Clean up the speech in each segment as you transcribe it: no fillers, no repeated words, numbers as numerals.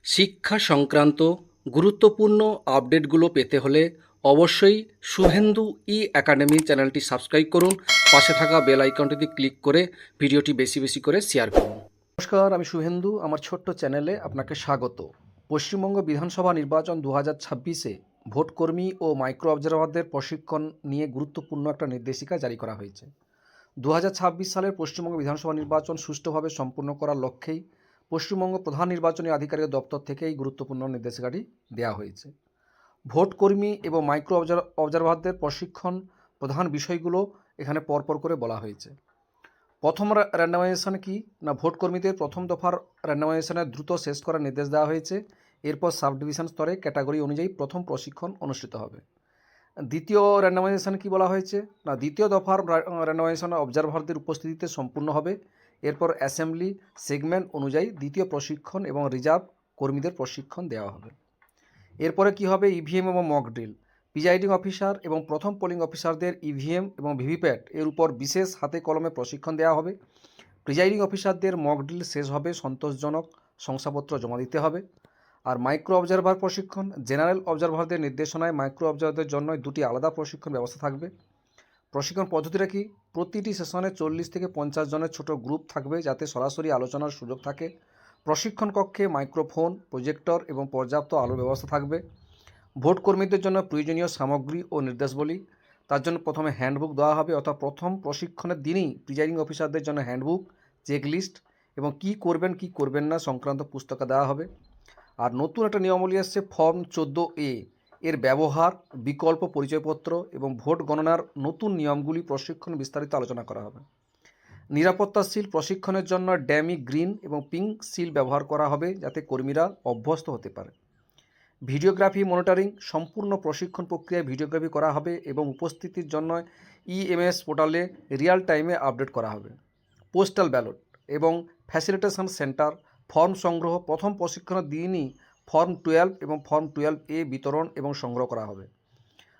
শিক্ষা সংক্রান্ত গুরুত্বপূর্ণ আপডেটগুলো পেতে হলে অবশ্যই শুভেন্দু ই একাডেমি চ্যানেলটি সাবস্ক্রাইব করুন। পাশে থাকা বেল আইকনটিতে ক্লিক করে ভিডিওটি বেশি বেশি করে শেয়ার করুন। নমস্কার, আমি শুভেন্দু। আমার ছোট্ট চ্যানেলে আপনাকে স্বাগত। পশ্চিমবঙ্গ বিধানসভা নির্বাচন 2026-এ ভোটকর্মী ও মাইক্রো অবজারভারদের প্রশিক্ষণ নিয়ে গুরুত্বপূর্ণ একটা নির্দেশিকা জারি করা হয়েছে। 2026 সালের পশ্চিমবঙ্গ বিধানসভা নির্বাচন সুষ্ঠুভাবে সম্পন্ন করার লক্ষ্যেই পশ্চিমবঙ্গ প্রধান নির্বাচনী আধিকারিকের দপ্তর থেকে এই গুরুত্বপূর্ণ নির্দেশিকাটি দেওয়া হয়েছে। ভোটকর্মী এবং মাইক্রো অবজারভারদের প্রশিক্ষণ প্রধান বিষয়গুলো এখানে পরপর করে বলা হয়েছে। প্রথম র্যান্ডামাইজেশন কি না, ভোটকর্মীদের প্রথম দফার র্যান্ডামাইজেশনের দ্রুত শেষ করার নির্দেশ দেওয়া হয়েছে। এরপর সাব ডিভিশন স্তরে ক্যাটাগরি অনুযায়ী প্রথম প্রশিক্ষণ অনুষ্ঠিত হবে। দ্বিতীয় র্যান্ডামাইজেশন কি বলা হয়েছে না, দ্বিতীয় দফার র্যান্ডামাইজেশন অবজারভারদের উপস্থিতিতে সম্পূর্ণ হবে। এরপর অ্যাসেম্বলি সেগমেন্ট অনুযায়ী দ্বিতীয় প্রশিক্ষণ এবং রিজার্ভ কর্মীদের প্রশিক্ষণ দেওয়া হবে। এরপরে কি হবে, ইভিএম এবং মক ড্রিল। প্রিজাইডিং অফিসার এবং প্রথম পোলিং অফিসারদের ইভিএম এবং ভিভিপ্যাট এর উপর বিশেষ হাতে কলমে প্রশিক্ষণ দেওয়া হবে। প্রিজাইডিং অফিসারদের মক ড্রিল শেষ হবে সন্তোষজনক শংসাপত্র জমা দিতে হবে। আর মাইক্রো অবজারভার প্রশিক্ষণ, জেনারেল অবজারভারদের নির্দেশনায় মাইক্রো অবজারভারদের জন্য দুটি আলাদা প্রশিক্ষণ ব্যবস্থা থাকবে। প্রশিক্ষণ পদ্ধতিটা কি, প্রতিটি সেশনে 40 থেকে 50 জনের ছোট গ্রুপ থাকবে যাতে সরাসরি আলোচনার সুযোগ থাকে। প্রশিক্ষণ কক্ষে মাইক্রোফোন, প্রজেক্টর এবং পর্যাপ্ত আলোর ব্যবস্থা থাকবে। ভোট কর্মীদের জন্য প্রয়োজনীয় সামগ্রী ও নির্দেশাবলী, তার জন্য প্রথমে হ্যান্ডবুক দেওয়া হবে, অর্থাৎ প্রথম প্রশিক্ষণের দিনই প্রিজাইডিং অফিসারদের জন্য হ্যান্ডবুক, চেকলিস্ট এবং কী করবেন কী করবেন না সংক্রান্ত পুস্তকা দেওয়া হবে। আর নতুন একটা নিয়মাবলী আসছে ফর্ম 14A, এর ব্যবহার, বিকল্প পরিচয়পত্র এবং ভোট গণনার নতুন নিয়মগুলি প্রশিক্ষণ বিস্তারিত আলোচনা করা হবে। নিরাপত্তা সিল প্রশিক্ষণের জন্য ড্যামি গ্রিন এবং পিঙ্ক সিল ব্যবহার করা হবে যাতে কর্মীরা অভ্যস্ত হতে পারে। ভিডিওগ্রাফি মনিটরিং, সম্পূর্ণ প্রশিক্ষণ প্রক্রিয়ায় ভিডিওগ্রাফি করা হবে এবং উপস্থিতির জন্য ইএমএস পোর্টালে রিয়াল টাইমে আপডেট করা হবে। পোস্টাল ব্যালট এবং ফ্যাসিলিটেশন সেন্টার ফর্ম সংগ্রহ, প্রথম প্রশিক্ষণের দিনই ফর্ম 12 এবং ফর্ম 12A বিতরণ এবং সংগ্রহ করা হবে।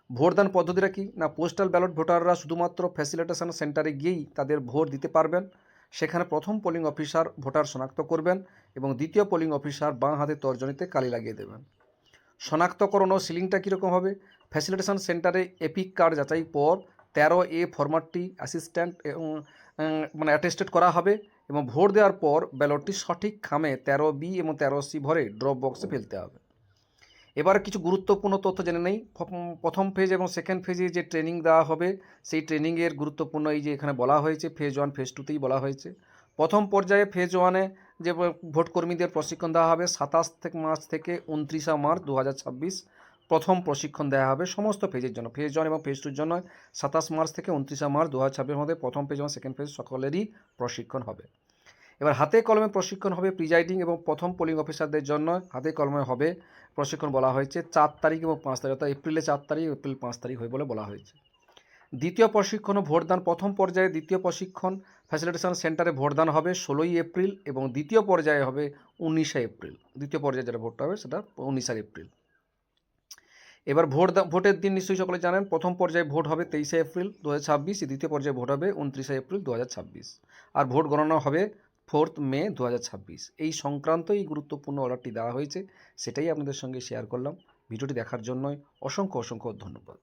ভোটদান পদ্ধতিটা কি না, পোস্টাল ব্যালট ভোটাররা শুধুমাত্র ফ্যাসিলিটেশন সেন্টারে গিয়েই তাদের ভোট দিতে পারবেন। সেখানে প্রথম পোলিং অফিসার ভোটার শনাক্ত করবেন এবং দ্বিতীয় পোলিং অফিসার বাঁ হাতে তর্জনীতে কালি লাগিয়ে দেবেন। শনাক্তকরণ ও সিলিংটা কীরকম হবে, ফ্যাসিলিটেশন সেন্টারে এপিক কার্ড যাচাই পর 13A ফরম্যাটটি অ্যাসিস্ট্যান্ট মানে অ্যাটেস্টেড করা হবে এবং ভোট দেওয়ার পর ব্যালটটি সঠিক খামে 13B এবং 13C ভরে ড্রপ বক্সে ফেলতে হবে। এবার কিছু গুরুত্বপূর্ণ তথ্য জেনে নেই। প্রথম ফেজ এবং সেকেন্ড ফেজে যে ট্রেনিং দেওয়া হবে সেই ট্রেনিংয়ের গুরুত্বপূর্ণ এই যে এখানে বলা হয়েছে, ফেজ 1 ফেজ 2তেই বলা হয়েছে। প্রথম পর্যায়ে ফেজ 1-এ যে ভোটকর্মীদের প্রশিক্ষণ দেওয়া হবে 27 মার্চ থেকে 29 মার্চ 2026 প্রথম প্রশিক্ষণ দেওয়া হবে সমস্ত ফেজের জন্য। ফেজ 1 এবং ফেজ 2-র জন্য 27 মার্চ থেকে 29 মার্চ 2026 মধ্যে প্রথম ফেজ এবং সেকেন্ড ফেজ সকলেরই প্রশিক্ষণ হবে। এবার হাতে কলমে প্রশিক্ষণ হবে প্রিজাইডিং এবং প্রথম পোলিং অফিসারদের জন্য হাতে কলমে হবে প্রশিক্ষণ বলা হয়েছে 4 তারিখ এবং 5 তারিখ, অর্থাৎ এপ্রিলে 4 তারিখ, এপ্রিল 5 তারিখ হয় বলে বলা হয়েছে। দ্বিতীয় প্রশিক্ষণ ও ভোটদান, প্রথম পর্যায়ে দ্বিতীয় প্রশিক্ষণ ফ্যাসিলিটেশন সেন্টারে ভোটদান হবে 16 এপ্রিল এবং দ্বিতীয় পর্যায়ে হবে 19 এপ্রিল। দ্বিতীয় পর্যায়ে যেটা ভোটটা হবে সেটা 19 এপ্রিল। এবার ভোটের দিন নিশ্চয়ই সকলে জানেন, প্রথম পর্যায়ে ভোট হবে 23 এপ্রিল 2026, দ্বিতীয় পর্যায়ে ভোট হবে 29 এপ্রিল 2026 আর ভোট গণনা হবে 4 মে 2026। এই সংক্রান্ত এই গুরুত্বপূর্ণ অর্ডারটি দেওয়া হয়েছে, সেটাই আপনাদের সঙ্গে শেয়ার করলাম। ভিডিওটি দেখার জন্য অসংখ্য অসংখ্য ধন্যবাদ।